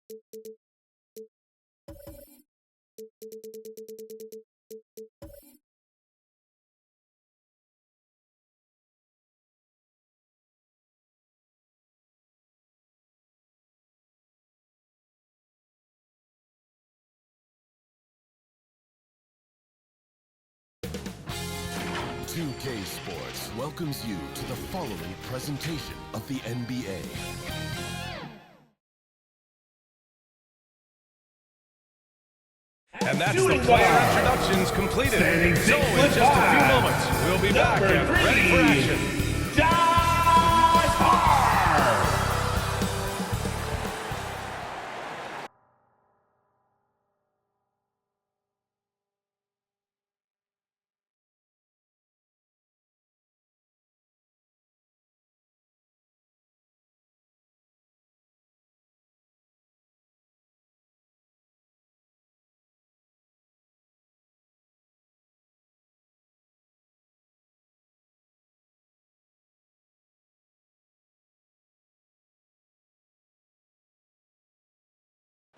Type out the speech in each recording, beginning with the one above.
2K Sports welcomes you to the following presentation of the NBA. And that's the player introductions completed. So in just a few moments, we'll be back and ready for action. Josh Hart!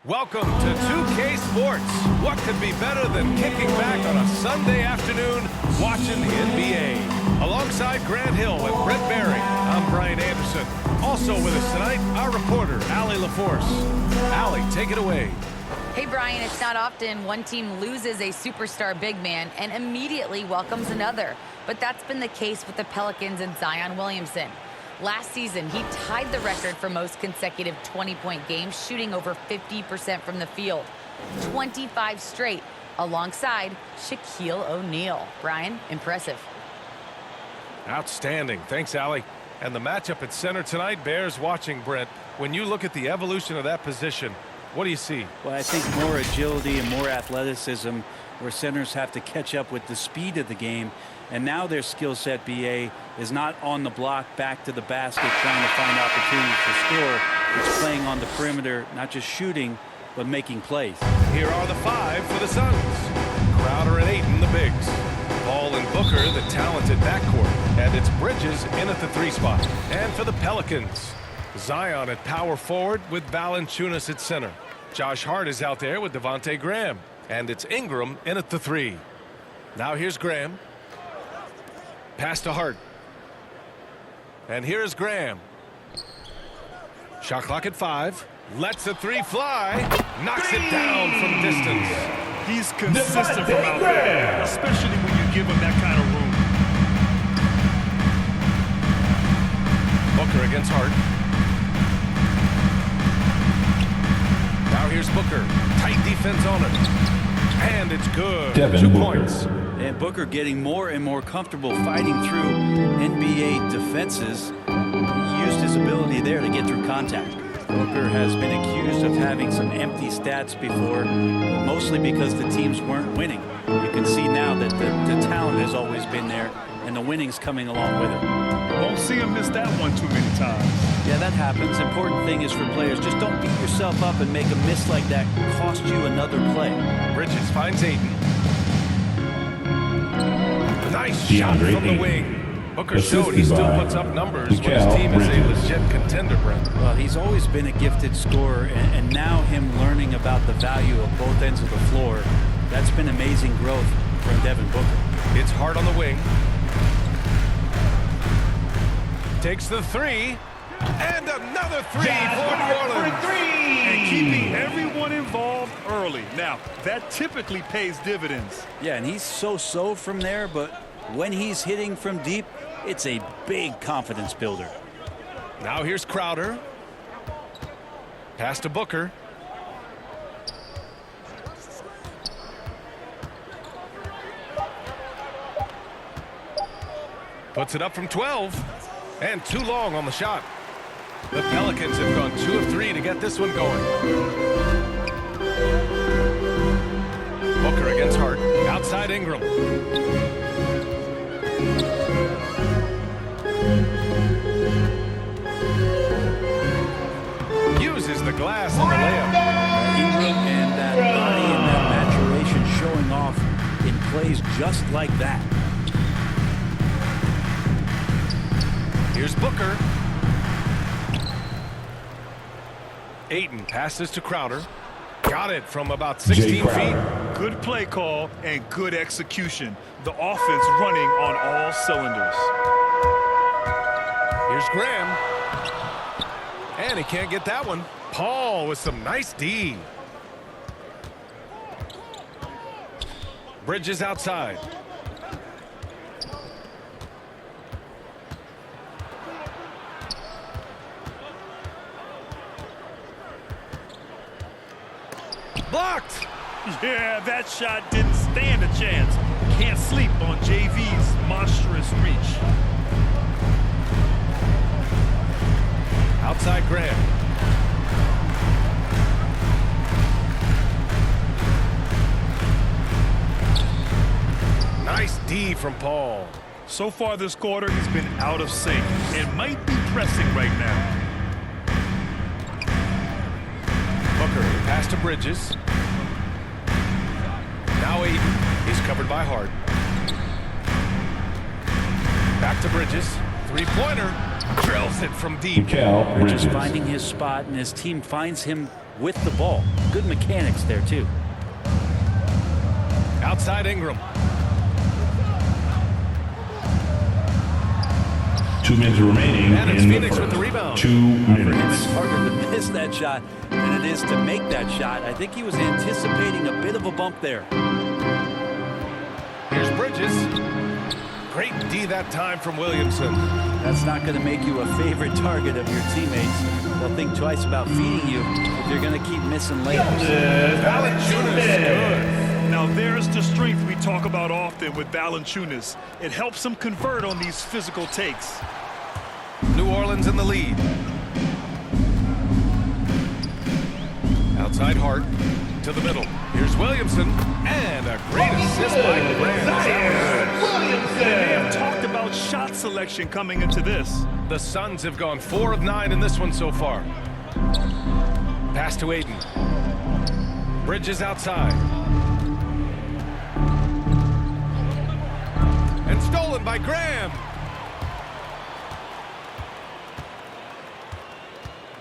Welcome to 2K Sports. What could be better than kicking back on a Sunday afternoon watching the NBA? Alongside Grant Hill and Brett Barry, I'm Brian Anderson. Also with us tonight, our reporter, Allie LaForce. Allie, take it away. Hey, Brian, it's not often one team loses a superstar big man and immediately welcomes another. But that's been the case with the Pelicans and Zion Williamson. Last season, he tied the record for most consecutive 20-point games, shooting over 50% from the field. 25 straight, alongside Shaquille O'Neal. Brian, impressive. Outstanding. Thanks, Allie. And the matchup at center tonight bears watching, Brent. When you look at the evolution of that position, what do you see? Well, I think more agility and more athleticism, where centers have to catch up with the speed of the game. And now their skill set, BA, is not on the block back to the basket trying to find opportunities to score. It's playing on the perimeter, not just shooting, but making plays. Here are the five for the Suns. Crowder and Ayton, the bigs. Paul and Booker, the talented backcourt. And it's Bridges in at the 3 spot. And for the Pelicans, Zion at power forward with Valanciunas at center. Josh Hart is out there with Devontae Graham. And it's Ingram in at the 3. Now here's Graham. Pass to Hart. And here's Graham. Shot clock at 5. Lets the 3 fly. Knocks it down from distance. He's consistent from out there, especially when you give him that kind of room. Booker against Hart. Now here's Booker. Tight defense on it. And it's good. 2 points. And Booker getting more and more comfortable fighting through NBA defenses. He used his ability there to get through contact. Booker has been accused of having some empty stats before, mostly because the teams weren't winning. You can see now that the talent has always been there, and the winning's coming along with it. Won't see him miss that one too many times. Yeah, that happens. Important thing is for players, just don't beat yourself up and make a miss like that cost you another play. Bridges finds Ayton. Nice shot from the wing. Booker showed he still puts up numbers when his team is a legit contender, Brent. Well, he's always been a gifted scorer, and now him learning about the value of both ends of the floor, that's been amazing growth from Devin Booker. It's Hart on the wing. Takes the 3. And another 3 for New Orleans. And keeping everyone involved early. Now, that typically pays dividends. Yeah, and he's so from there, but when he's hitting from deep, it's a big confidence builder. Now here's Crowder. Pass to Booker. Puts it up from 12. And too long on the shot. The Pelicans have gone 2 of 3 to get this one going. Booker against Hart. Outside Ingram. Uses the glass on the layup. Ingram and that body and that maturation showing off in plays just like that. Here's Booker. Ayton passes to Crowder. Got it from about 16 feet. Good play call and good execution. The offense running on all cylinders. Here's Graham. And he can't get that one. Paul with some nice D. Bridges outside. Blocked. Yeah, that shot didn't stand a chance. Can't sleep on JV's monstrous reach. Outside Graham. Nice D from Paul. So far this quarter, he's been out of sync and might be pressing right now. Booker, pass to Bridges. Now Ayton. He's covered by Hart. Back to Bridges. Three-pointer. Drills it from deep. Bridges finding his spot, and his team finds him with the ball. Good mechanics there, too. Outside Ingram. 2 minutes remaining And it's in Phoenix the with the first. rebound. 2 For him, minutes. it's harder to miss that shot than it is to make that shot. I think he was anticipating a bit of a bump there. Here's Bridges. Great D that time from Williamson. That's not going to make you a favorite target of your teammates. They'll think twice about feeding you if you're going to keep missing layups. Valanciunas good. Now there's the strength we talk about often with Valanciunas. It helps him convert on these physical takes. New Orleans in the lead. Outside Hart to the middle. Here's Williamson and a great assist by Graham. They have talked about shot selection coming into this. The Suns have gone 4 of 9 in this one so far. Pass to Ayton. Bridges outside. And stolen by Graham.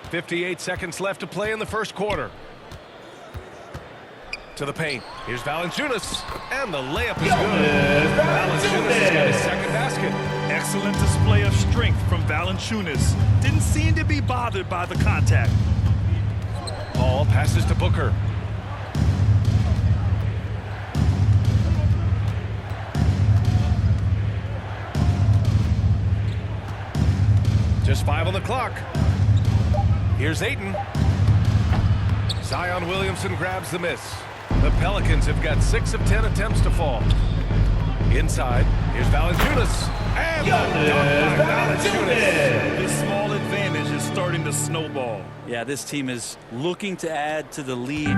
58 seconds left to play in the first quarter. To the paint. Here's Valanciunas. And the layup is good. Valanciunas has got his second basket. Excellent display of strength from Valanciunas. Didn't seem to be bothered by the contact. Paul passes to Booker. Just 5 on the clock. Here's Ayton. Zion Williamson grabs the miss. The Pelicans have got 6 of 10 attempts to fall. Inside, here's Valanciunas. And the dunk by Valanciunas. This small advantage is starting to snowball. Yeah, this team is looking to add to the lead,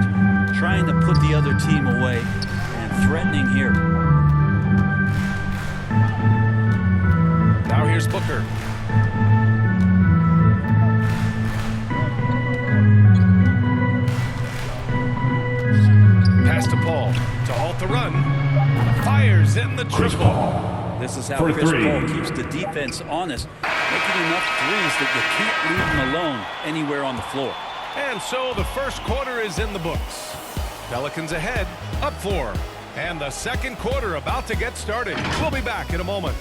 trying to put the other team away, and threatening here. Now here's Booker. Pass to Paul to halt the run. Fires in the triple. This is how For Chris three. Paul keeps the defense honest, making enough threes that you can't leave them alone anywhere on the floor. And so the first quarter is in the books. Pelicans ahead, up 4. And the second quarter about to get started. We'll be back in a moment.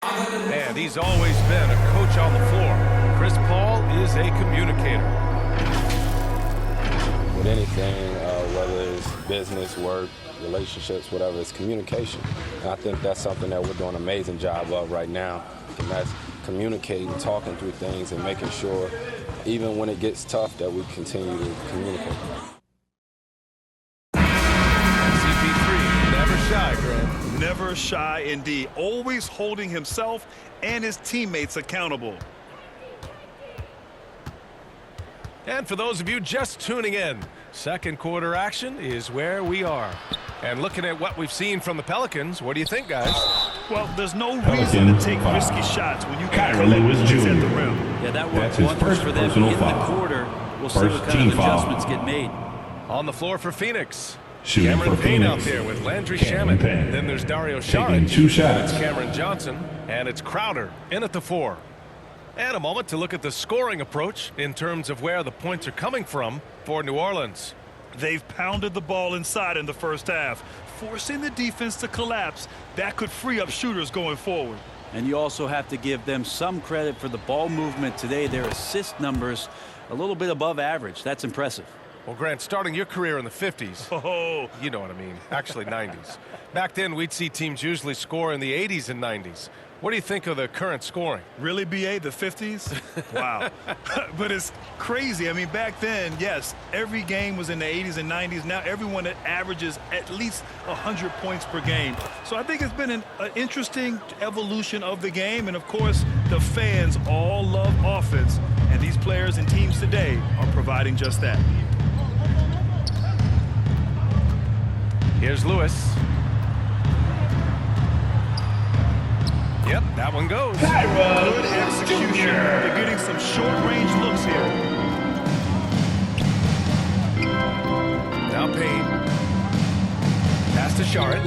And he's always been a coach on the floor. Chris Paul is a communicator. With anything, whether it's business, work, relationships, whatever, it's communication. And I think that's something that we're doing an amazing job of right now. And that's communicating, talking through things, and making sure, even when it gets tough, that we continue to communicate. CP3, never shy, Grant. Never shy indeed. Always holding himself and his teammates accountable. And for those of you just tuning in, Second quarter action is where we are. And looking at what we've seen from the Pelicans, what do you think, guys? Well, there's no Pelican reason to take foul. risky shots when you can Kyra collect Lewis points at the Jr. rim. Yeah, that That's worked his wonders first for them personal in the foul. quarter. We'll see First what kind team of foul. adjustments get made. On the floor for Phoenix. Shooting Cameron for Payne out Phoenix. there with Landry Cameron Shamet. Payne. Then there's Dario Taking Saric. 2 shots. It's Cameron Johnson. And it's Crowder in at the 4. And a moment to look at the scoring approach in terms of where the points are coming from for New Orleans. They've pounded the ball inside in the first half, forcing the defense to collapse. That could free up shooters going forward. And you also have to give them some credit for the ball movement today. Their assist numbers a little bit above average. That's impressive. Well, Grant, starting your career in the 50s, Oh, you know what I mean, actually 90s. Back then, we'd see teams usually score in the 80s and 90s. What do you think of the current scoring? really, BA, the 50s? Wow. But it's crazy. I mean, back then, yes, every game was in the 80s and 90s. Now everyone averages at least 100 points per game. So I think it's been an interesting evolution of the game. And, of course, the fans all love offense. And these players and teams today are providing just that. Here's Lewis. Yep, that one goes. Good execution. They're getting some short-range looks here. Now Payne. Pass to Saric.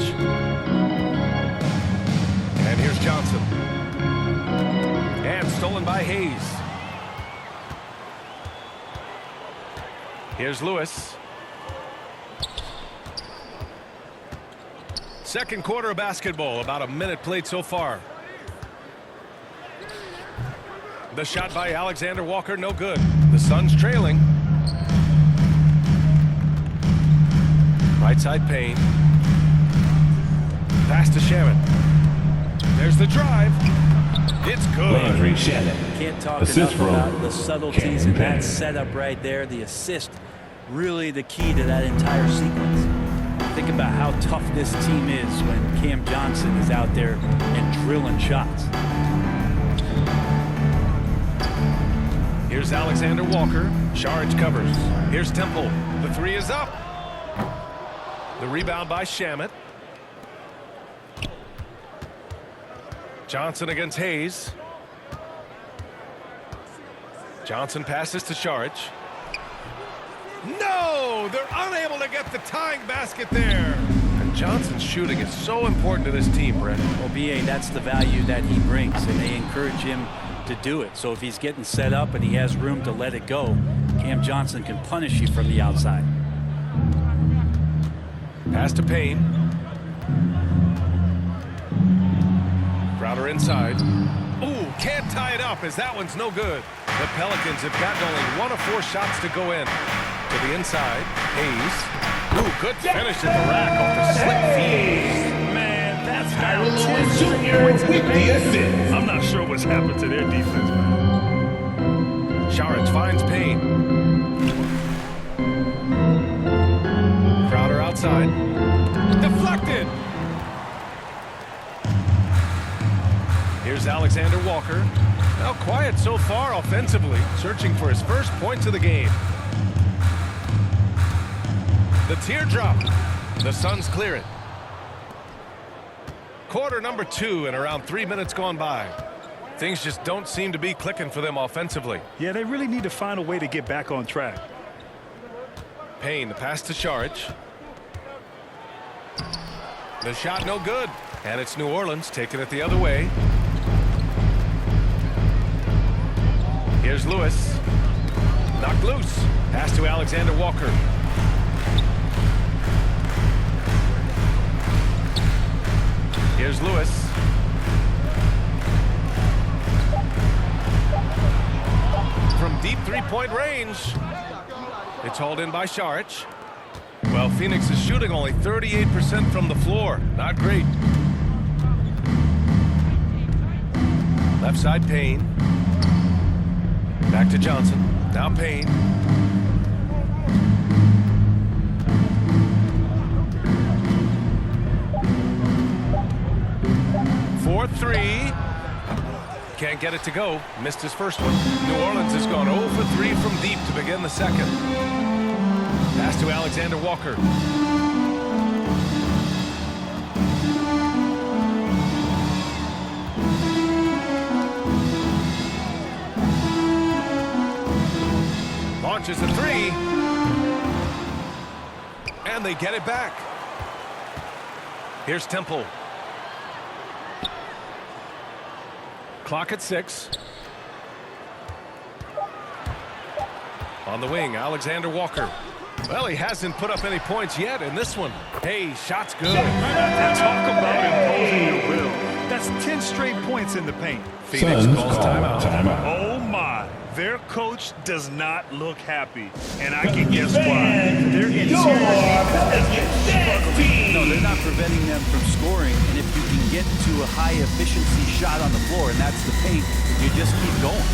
And here's Johnson. And stolen by Hayes. Here's Lewis. Second quarter of basketball, about a minute played so far. The shot by Alexander Walker, no good. The Suns trailing. Right side Payne. Pass to Shamet. There's the drive. It's good. Landry Shamet. Can't talk Assist enough about from the subtleties Cameron in that Payne. setup right there. The assist, really the key to that entire sequence. Think about how tough this team is when Cam Johnson is out there and drilling shots. Here's Alexander Walker. Saric covers. Here's Temple. The 3 is up. The rebound by Shamet. Johnson against Hayes. Johnson passes to Saric. No! They're unable to get the tying basket there. And Johnson's shooting is so important to this team, Brett. Well, BA, that's the value that he brings, and they encourage him to do it. So if he's getting set up and he has room to let it go, Cam Johnson can punish you from the outside. Pass to Payne. Crowder inside. Ooh, can't tie it up as that one's no good. The Pelicans have gotten only 1 of 4 shots to go in. To the inside, Hayes. Ooh, good finish at the rack off the slip feed. Man, that's now Kyra 10 Lewis straight Jr. points in the with the paint. assist. I'm not sure what's happened to their defense, man. Saric finds Payne. Crowder outside. Deflected. Here's Alexander Walker. Now quiet so far offensively, searching for his first points of the game. The teardrop. The Suns clear it. Quarter number 2 and around 3 minutes gone by. Things just don't seem to be clicking for them offensively. Yeah, they really need to find a way to get back on track. Payne, the pass to Saric. The shot no good. And it's New Orleans taking it the other way. Here's Lewis. Knocked loose. Pass to Alexander Walker. Here's Lewis. From deep three-point range. It's hauled in by Saric. Well, Phoenix is shooting only 38% from the floor. Not great. Left side Payne. Back to Johnson. Now Payne. For 3. Can't get it to go. Missed his first one. New Orleans has gone 0 for 3 from deep to begin the second. Pass to Alexander Walker. Launches a three. And they get it back. Here's Temple. Clock at 6. On the wing, Alexander Walker. Well, he hasn't put up any points yet in this one. Hey, shot's good. Talk about imposing your will. That's 10 straight points in the paint. Phoenix Suns calls call timeout. Oh, my. Their coach does not look happy. And I can guess why. They're in No, they're not preventing them from scoring. And if you can get to a high-efficiency shot on the floor, and that's the paint, you just keep going.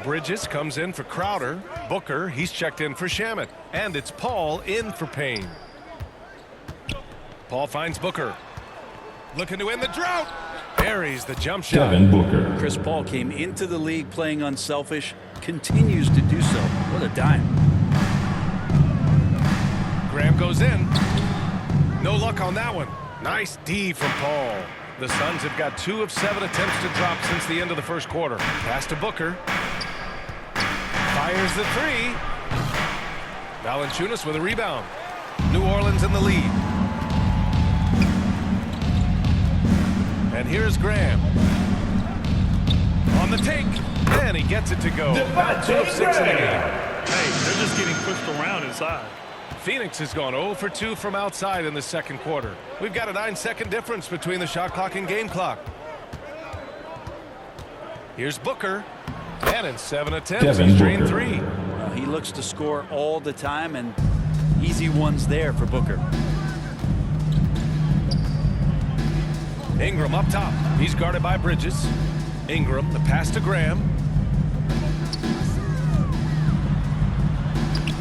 Bridges comes in for Crowder. Booker, he's checked in for Shamet. And it's Paul in for Payne. Paul finds Booker. Looking to end the drought. Buries the jump shot. Devin Booker. Chris Paul came into the league playing unselfish, continues to do so. What a dime. Graham goes in. No luck on that one. Nice D from Paul. The Suns have got 2 of 7 attempts to drop since the end of the first quarter. Pass to Booker. Fires the three. Valanciunas with a rebound. New Orleans in the lead. And here's Graham. On the take. And he gets it to go. 2 of 6 in the game. Hey, they're just getting pushed around inside. Phoenix has gone 0 for 2 from outside in the second quarter. We've got a 9-second difference between the shot clock and game clock. Here's Booker. And in 7 attempts, he's drained 3. He looks to score all the time, and easy ones there for Booker. Ingram up top. He's guarded by Bridges. Ingram, the pass to Graham.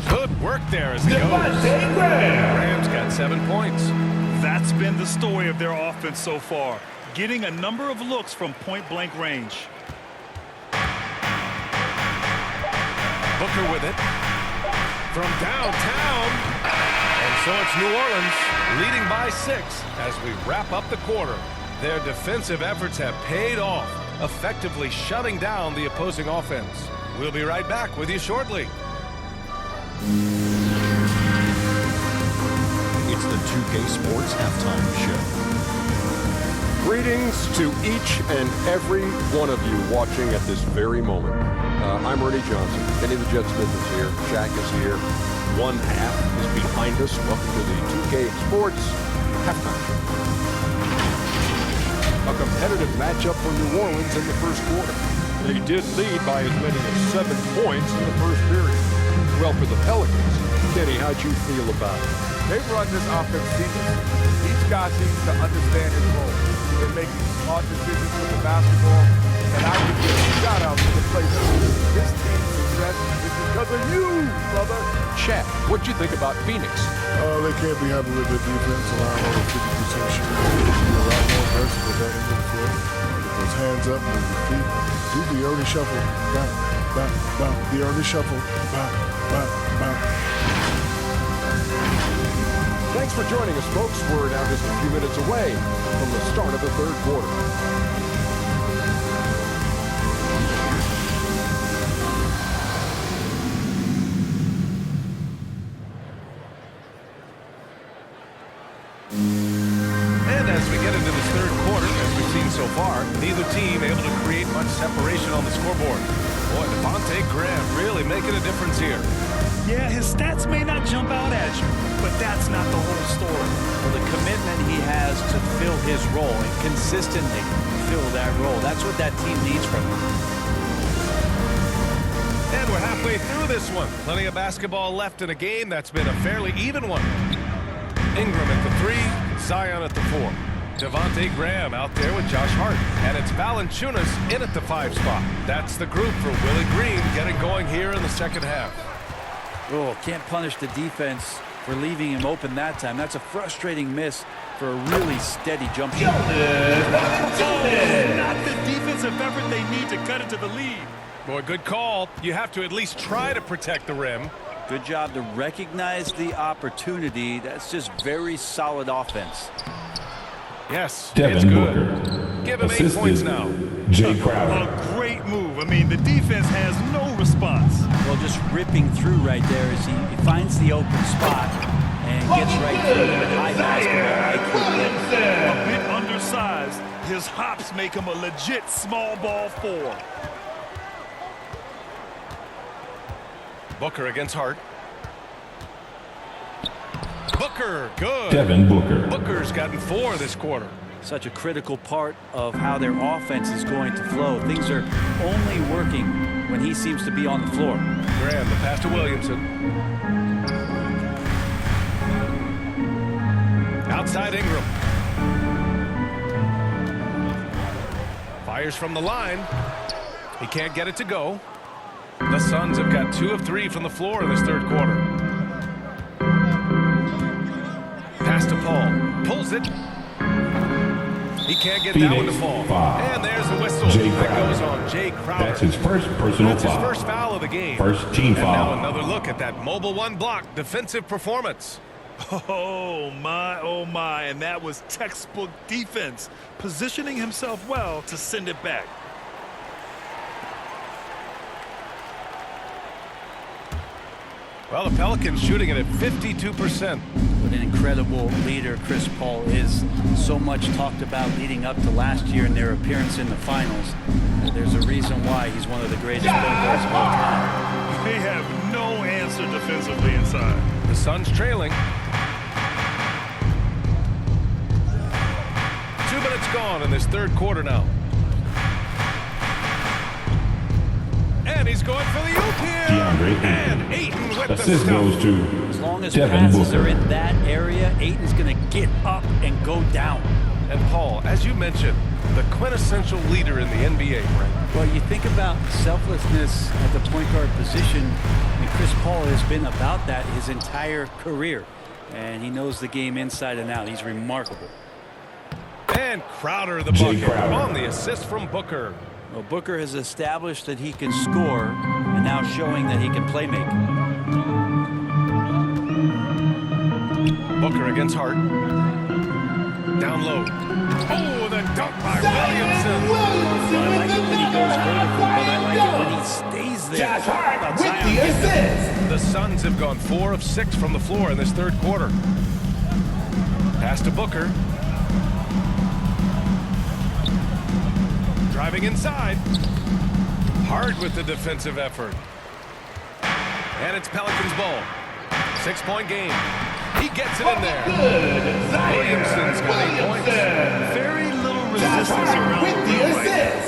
Good work there as he goes. Graham's got 7 points. That's been the story of their offense so far. Getting a number of looks from point-blank range. Booker with it. From downtown. And so it's New Orleans leading by 6 as we wrap up the quarter. Their defensive efforts have paid off, effectively shutting down the opposing offense. We'll be right back with you shortly. It's the 2K Sports Halftime Show. Greetings to each and every one of you watching at this very moment. I'm Ernie Johnson. Kenny the Jet Smith is here. Shaq is here. One half is behind us. Welcome to the 2K Sports Halftime Show. A competitive matchup for New Orleans in the first quarter. They did lead by as many as 7 points in the first period. Well, for the Pelicans, Kenny, how'd you feel about it? They've run this offense seamlessly. Each guy seems to understand his role. They're making smart decisions with the basketball. And I give you a shout out to the players. This team's success is because of you, brother. Chad, what'd you think about Phoenix? They can't be happy with their defense, allowing over 50% shooting. They should be a lot more aggressive with that end of the floor. With those hands up, move your feet. Do the early shuffle. Bam, bam, bam. The early shuffle. Bam, bam, bam. Thanks for joining us, folks. We're now just a few minutes away from the start of the third quarter. And third quarter, as we've seen so far. Neither team able to create much separation on the scoreboard. Boy, Devontae Graham really making a difference here. Yeah, his stats may not jump out at you, but that's not the whole story. Well, the commitment he has to fill his role and consistently fill that role, that's what that team needs from him. And we're halfway through this one. Plenty of basketball left in a game that's been a fairly even one. Ingram at the 3, Zion at the 4. Devontae Graham out there with Josh Hart. And it's Valanciunas in at the 5 spot. That's the group for Willie Green getting going here in the second half. Oh, can't punish the defense for leaving him open that time. That's a frustrating miss for a really steady jump shot. Not the defensive effort they need to cut into the lead. Boy, good call. You have to at least try to protect the rim. Good job to recognize the opportunity. That's just very solid offense. Yes, Devin it's good. Booker. Give him 8 Assisted points now. Jay Crowder. A great move. I mean, the defense has no response. Well, just ripping through right there as he finds the open spot and gets right through with high basketball IQ. A bit undersized. His hops make him a legit small ball 4. Booker against Hart. Booker, good. Devin Booker. Booker's gotten 4 this quarter. Such a critical part of how their offense is going to flow. Things are only working when he seems to be on the floor. Graham, the pass to Williamson. Outside Ingram. Fires from the line. He can't get it to go. The Suns have got 2 of 3 from the floor in this third quarter. Pass to Paul. Pulls it. He can't get that one to fall. And there's the whistle. That goes on Jay Crowder. That's his first personal That's his foul. first foul of the game. First team and foul. now another look at that mobile 1 block defensive performance. Oh my, and that was textbook defense, positioning himself well to send it back. Well, the Pelicans shooting it at 52%. What an incredible leader Chris Paul is. So much talked about leading up to last year and their appearance in the finals. There's a reason why he's one of the greatest point guards of all time. They have no answer defensively inside. The Suns trailing. 2 minutes gone in this third quarter now. And he's going for the oop here. DeAndre And Ayton with the Assist stuff. goes to As long as Devin passes Booker. are in that area, Ayton's going to get up and go down. And Paul, as you mentioned, the quintessential leader in the NBA, right? Well, you think about selflessness at the point guard position, and Chris Paul has been about that his entire career. And he knows the game inside and out. He's remarkable. And Crowder the Jay bucket Crowder. on the assist from Booker. Well, Booker has established that he can score and now showing that he can play make. Booker against Hart. Down low. Oh, the dunk by Williamson. I like it when he goes vertical, but I like it when he stays there. About Zion. The Suns have gone 4 of 6 from the floor in this third quarter. Pass to Booker. Driving inside. Hard with the defensive effort. And it's Pelicans ball. 6-point game. He gets it in there. Williamson's got 8 points. Very little resistance around the rim right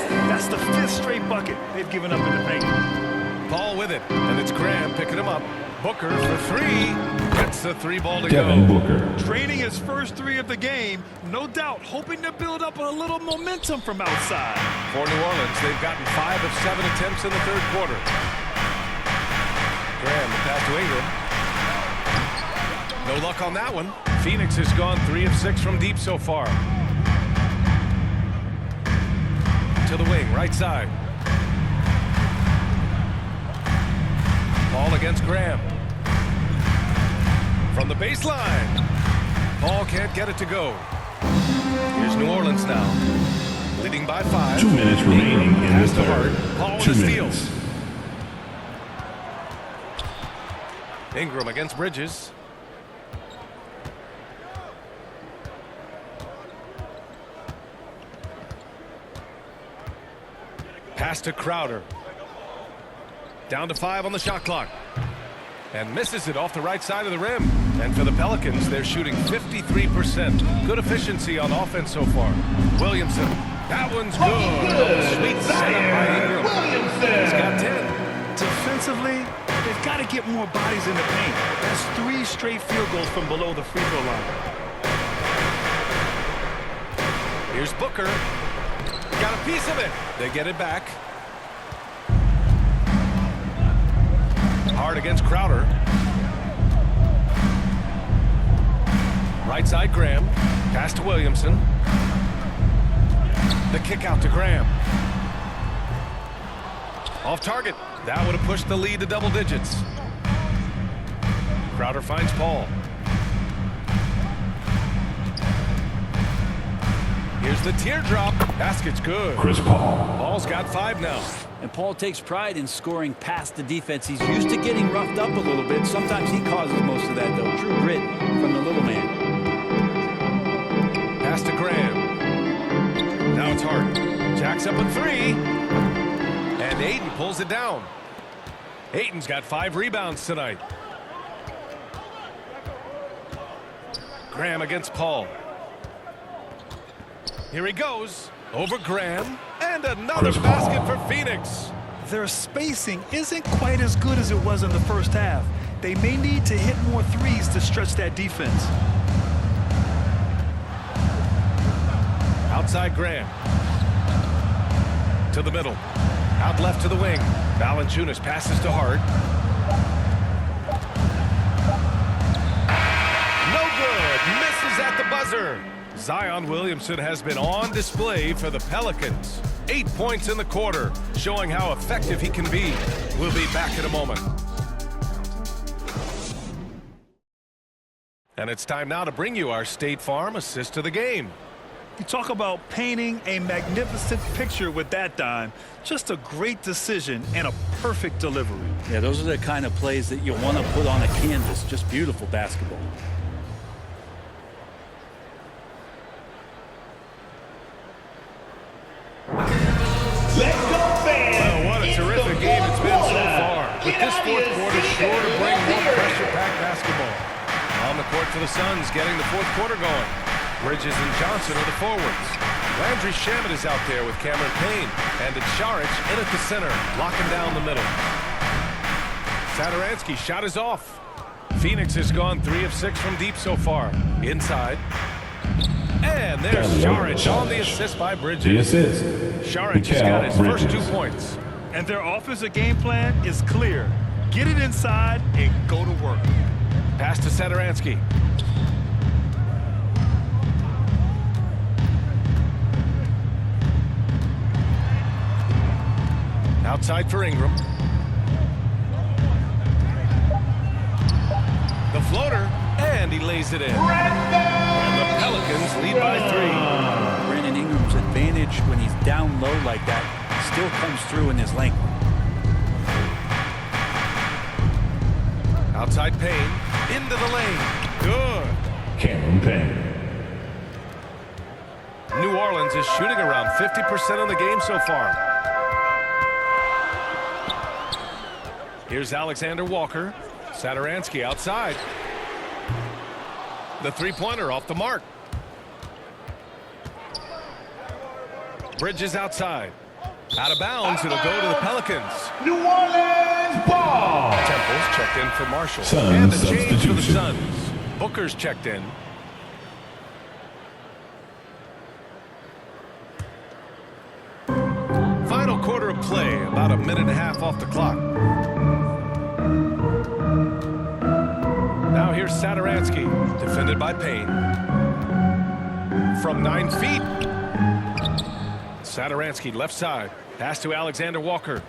now. That's the 5th straight bucket they've given up in the paint. Paul with it. And it's Graham picking him up. Booker for 3. Gets the 3-ball to Devin go. Booker. Draining his first 3 of the game, no doubt hoping to build up a little momentum from outside. For New Orleans, they've gotten 5 of 7 attempts in the third quarter. Graham, the pass to Ingram. No luck on that one. Phoenix has gone 3 of 6 from deep so far. To the wing, right side. Paul against Graham. From the baseline. Paul can't get it to go. Here's New Orleans now. Leading by 5. 2 minutes remaining in Pass the to Hart. third. Paul with 2 a steal. minutes. Ingram against Bridges. Pass to Crowder. Down to 5 on the shot clock. And misses it off the right side of the rim. And for the Pelicans, they're shooting 53%. Good efficiency on offense so far. Williamson. That one's good. Sweet setup by Ingram. He's got 10. Defensively, they've got to get more bodies in the paint. That's 3 straight field goals from below the free throw line. Here's Booker. Got a piece of it. They get it back. Hard against Crowder. Right side, Graham. Pass to Williamson. The kick out to Graham. Off target. That would have pushed the lead to double digits. Crowder finds Paul. Here's the teardrop. Basket's good. Chris Paul. Paul's got 5 now. And Paul takes pride in scoring past the defense. He's used to getting roughed up a little bit. Sometimes he causes most of that, though. True grit from the little man. Pass to Graham. Now it's Hart. Jacks up a 3. And Ayton pulls it down. Ayton's got 5 rebounds tonight. Graham against Paul. Here he goes. Over Graham. And another basket for Phoenix. Their spacing isn't quite as good as it was in the first half. They may need to hit more threes to stretch that defense. Outside Graham. To the middle. Out left to the wing. Valanciunas passes to Hart. No good. Misses at the buzzer. Zion Williamson has been on display for the Pelicans. 8 points in the quarter, showing how effective he can be. We'll be back in a moment. And it's time now to bring you our State Farm assist to the game. You talk about painting a magnificent picture with that dime. Just a great decision and a perfect delivery. Yeah, those are the kind of plays that you want to put on a canvas. Just beautiful basketball. Well, what a terrific game it's been so far. But this fourth quarter sure to bring more pressure-packed basketball. On the court for the Suns, getting the fourth quarter going. Bridges and Johnson are the forwards. Landry Shamet is out there with Cameron Payne. And it's Šarić in at the center, locking down the middle. Satoransky shot is off. Phoenix has gone 3 of 6 from deep so far. Inside. And there's Šarić on the assist by Bridges. The assist. Šarić has got his first 2 points. And their offensive game plan is clear. Get it inside and go to work. Pass to Satoransky. Outside for Ingram. The floater, and he lays it in. And the Pelicans lead by 3. Brandon Ingram's advantage when he's down low like that still comes through in his length. Outside Payne, into the lane. Good. Cameron Payne. New Orleans is shooting around 50% in the game so far. Here's Alexander Walker. Satoransky outside. The three-pointer off the mark. Bridges outside. Out of bounds, it'll go to the Pelicans. New Orleans ball. Temple's checked in for Marshall. Suns And the change for the substitution. Suns. Booker's checked in. Final quarter of play, about a minute and a half off the clock. Now here's Satoransky, defended by Payne. From 9 feet. Satoransky left side. Pass to Alexander Walker.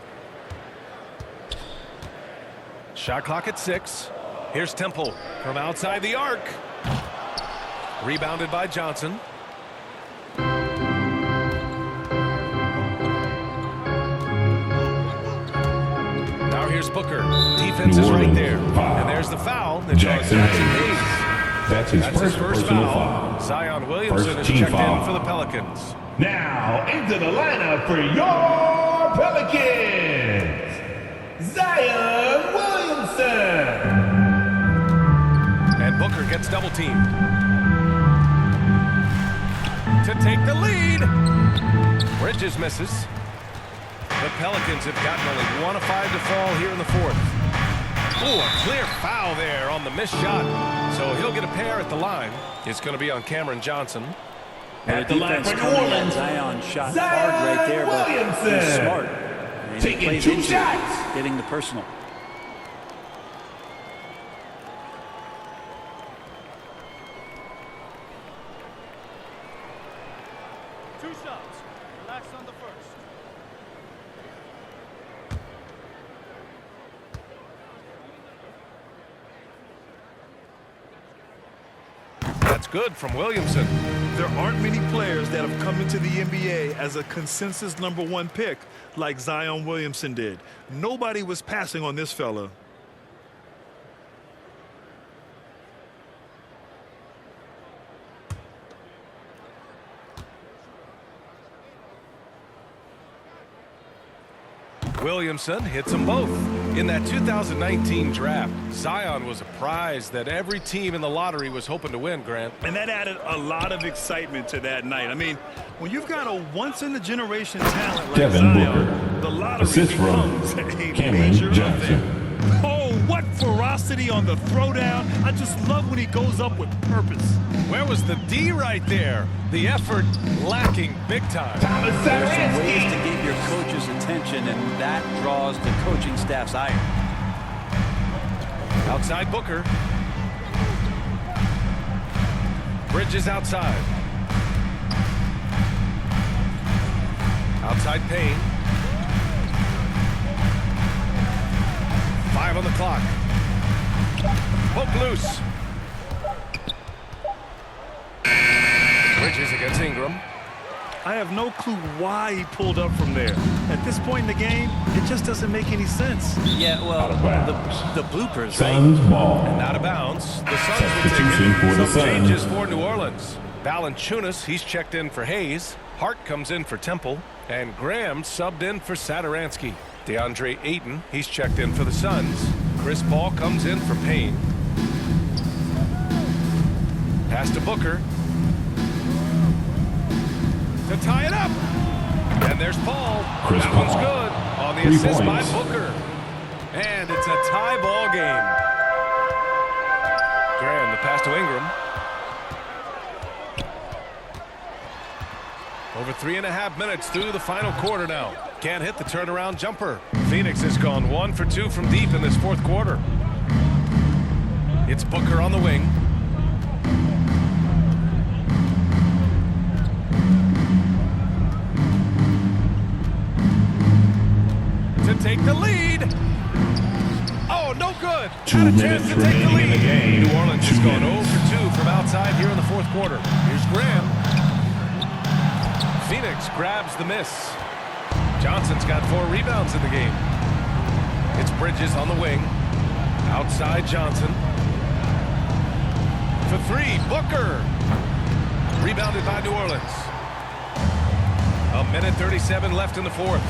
Shot clock at 6. Here's Temple from outside the arc. Rebounded by Johnson. Now here's Booker. Defense New is right Orleans there. foul. And there's the foul that draws Jackson Jackson Hayes. Hayes. That's his That's first his first personal foul. foul. Zion Williamson First is team checked foul. in for the Pelicans. Now into the lineup for your Pelicans, Zion Williamson. And Booker gets double teamed. To take the lead. Bridges misses. The Pelicans have gotten only 1 of 5 to fall here in the fourth. Ooh, a clear foul there on the missed shot. So he'll get a pair at the line. It's going to be on Cameron Johnson. At the defense coming in, Zion shot hard right there, but he's smart. And he plays into it, getting the personal. Two shots. Relax on the first. That's good from Williamson. There aren't many players that have come into the NBA as a consensus #1 pick like Zion Williamson did. Nobody was passing on this fella. Williamson hits them both. In that 2019 draft, Zion was a prize that every team in the lottery was hoping to win, Grant. And that added a lot of excitement to that night. I mean, when you've got a once-in-a-generation talent like Devin Zion, Booker. the lottery Assist from becomes a Cameron major Johnson. event. Oh, what ferocity on the throwdown. I just love when he goes up with purpose. Where was the D right there? The effort lacking big time. There's some ways to get your coach's attention, and that draws the coaching staff's ire. Outside Booker. Bridges outside. Outside Payne. 5 on the clock. Poke loose. Bridges against Ingram. I have no clue why he pulled up from there. At this point in the game, it just doesn't make any sense. Yeah, well, the bloopers, Suns right? ball. And out of bounds. The Suns will take Substitution for the some Suns. changes for New Orleans. Valanciunas, he's checked in for Hayes. Hart comes in for Temple. And Graham subbed in for Satoransky. DeAndre Ayton, he's checked in for the Suns. Chris Paul comes in for Payne. Pass to Booker. To tie it up. And there's Paul. Chris That Paul. one's good on the 3 assist by points. Booker. And it's a tie ball game. Graham, the pass to Ingram. Over 3.5 minutes through the final quarter now. Can't hit the turnaround jumper. Phoenix has gone 1 for 2 from deep in this fourth quarter. It's Booker on the wing. To take the lead. Oh, no good. 2 Had a chance minutes to take the remaining in the lead. game. New Orleans 2 has gone minutes. 0 for 2 from outside here in the fourth quarter. Here's Graham. Phoenix grabs the miss. Johnson's got 4 rebounds in the game. It's Bridges on the wing. Outside Johnson. For 3, Booker. Rebounded by New Orleans. 1:37 left in the fourth.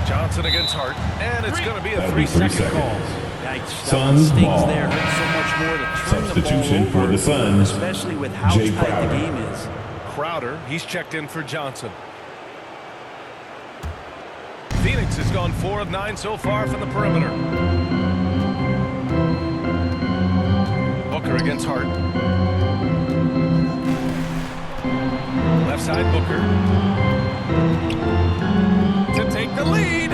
Johnson against Hart, and it's going to be a That'll be 3-second 3 call. seconds. Yikes, that Suns one stings ball. there. Hurts so much more to turn the Substitution ball for over, the Suns, especially with how Jay tight Crowder. the game is. Crowder, he's checked in for Johnson. Phoenix has gone 4 of 9 so far from the perimeter. Booker against Hart. Left side Booker. To take the lead.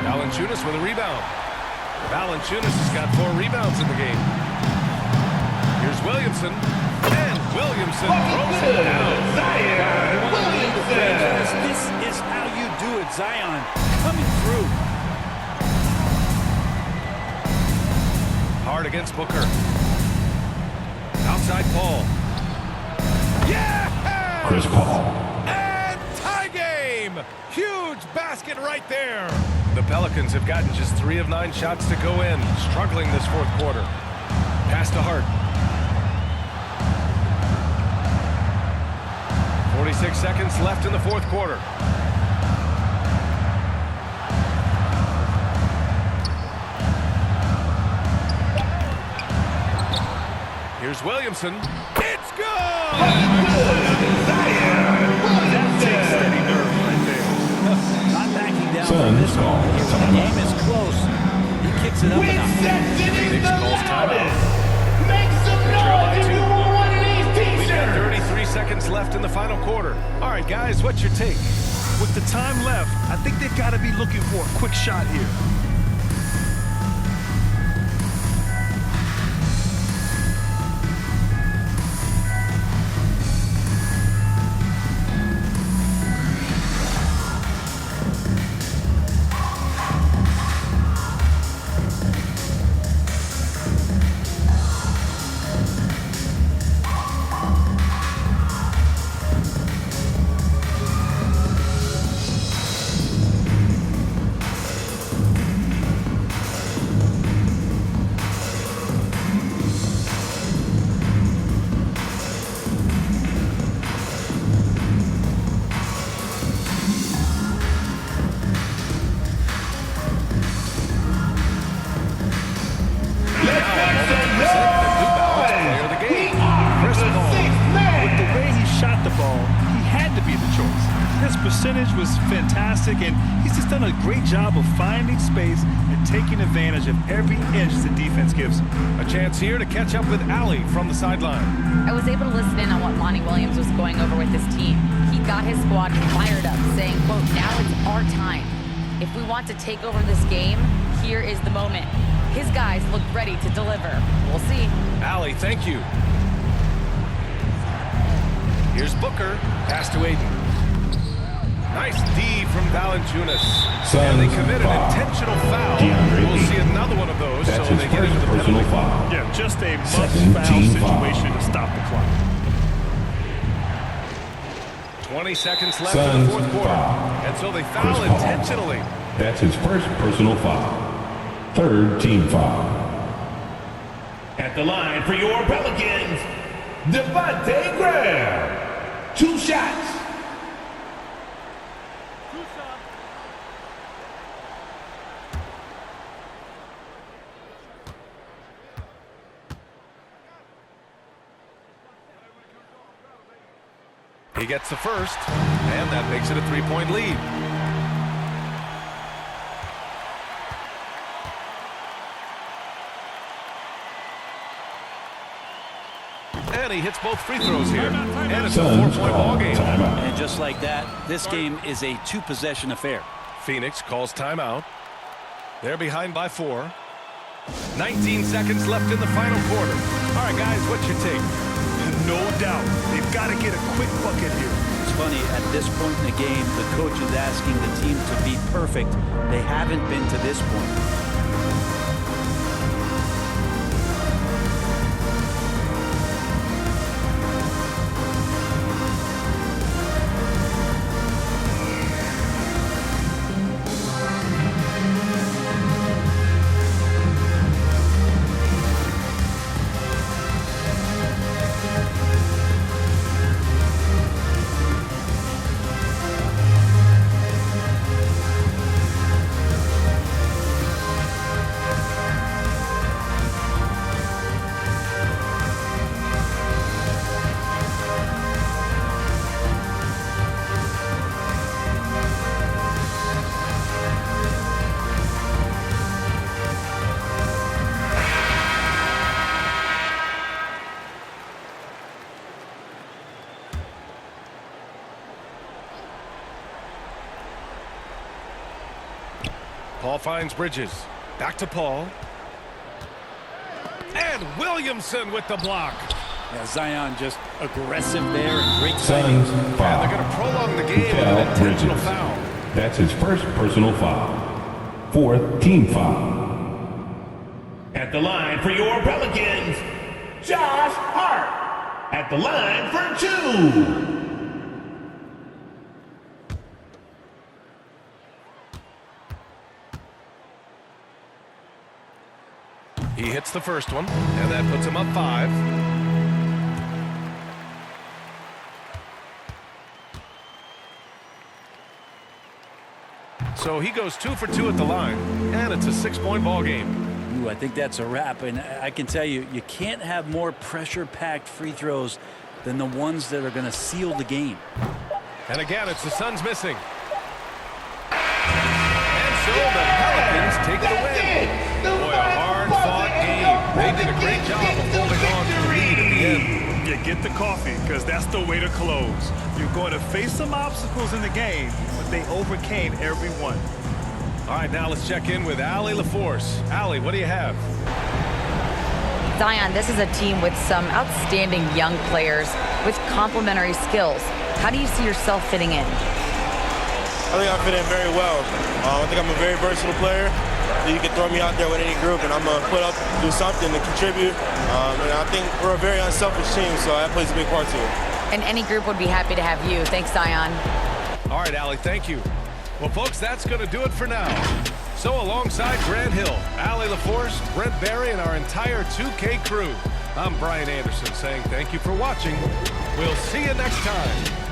Valanciunas with a rebound. Valanciunas has got 4 rebounds in the game. Here's Williamson. And Williamson throws it down. This is how you do it, Zion. Coming through. Hard against Booker. Outside Paul. Yeah! Chris Paul. And tie game! Huge basket right there. The Pelicans have gotten just 3 of 9 shots to go in, struggling this fourth quarter. Pass to Hart. 46 seconds left in the fourth quarter. Here's Williamson. It's good! That takes steady nerve right there. Not backing down from this one. The game is close. He kicks it up and up. Phoenix calls timeout. Make some noise if you want one of these We've got t-shirts. 33 seconds left in the final quarter. All right, guys, what's your take? With the time left, I think they've got to be looking for a quick shot here. Percentage was fantastic, and he's just done a great job of finding space and taking advantage of every inch the defense gives him. A chance here to catch up with Allie from the sideline. I was able to listen in on what Monty Williams was going over with his team. He got his squad fired up, saying, quote, now it's our time. If we want to take over this game, here is the moment. His guys look ready to deliver. We'll see. Allie, thank you. Here's Booker. Pass to Aiden. Nice D from Valanciunas. And they committed an intentional foul. We'll see another one of those, so they get into the penalty. Yeah, just a must-foul situation to stop the clock. 20 seconds left in the fourth quarter. And so they foul intentionally. That's his first personal foul. Third team foul. At the line for your Pelicans, Devontae Graham. 2 shots. He gets the first, and that makes it a 3-point lead. And he hits both free throws here. And it's a 4-point ball game. And just like that, this game is a 2-possession affair. Phoenix calls timeout. They're behind by 4. 19 seconds left in the final quarter. All right, guys, what's your take? No doubt. They've got to get a quick bucket here. It's funny, at this point in the game, the coach is asking the team to be perfect. They haven't been to this point. Paul finds Bridges. Back to Paul. And Williamson with the block. Yeah, Zion just aggressive there and great Suns And foul. they're going to prolong the game with an intentional foul. That's his first personal foul. Fourth team foul. At the line for your Pelicans, Josh Hart. At the line for 2. hits the first one, and that puts him up 5. So he goes 2 for 2 at the line, and it's a 6-point ball game. Ooh, I think that's a wrap, and I can tell you, you can't have more pressure-packed free throws than the ones that are going to seal the game. And again, it's the Suns missing. And so the Pelicans take the win. Boy, a hard-fought game. They did a great job of holding on to the lead at the end. Yeah, get the coffee, because that's the way to close. You're going to face some obstacles in the game, but they overcame every one. All right, now let's check in with Allie LaForce. Allie, what do you have? Zion, this is a team with some outstanding young players with complementary skills. How do you see yourself fitting in? I think I fit in very well. I think I'm a very versatile player. You can throw me out there with any group, and I'm going to put up, do something to contribute. And I think we're a very unselfish team, so that plays a big part to it. And any group would be happy to have you. Thanks, Zion. All right, Allie, thank you. Well, folks, that's going to do it for now. So alongside Grant Hill, Allie LaForce, Brent Barry, and our entire 2K crew, I'm Brian Anderson saying thank you for watching. We'll see you next time.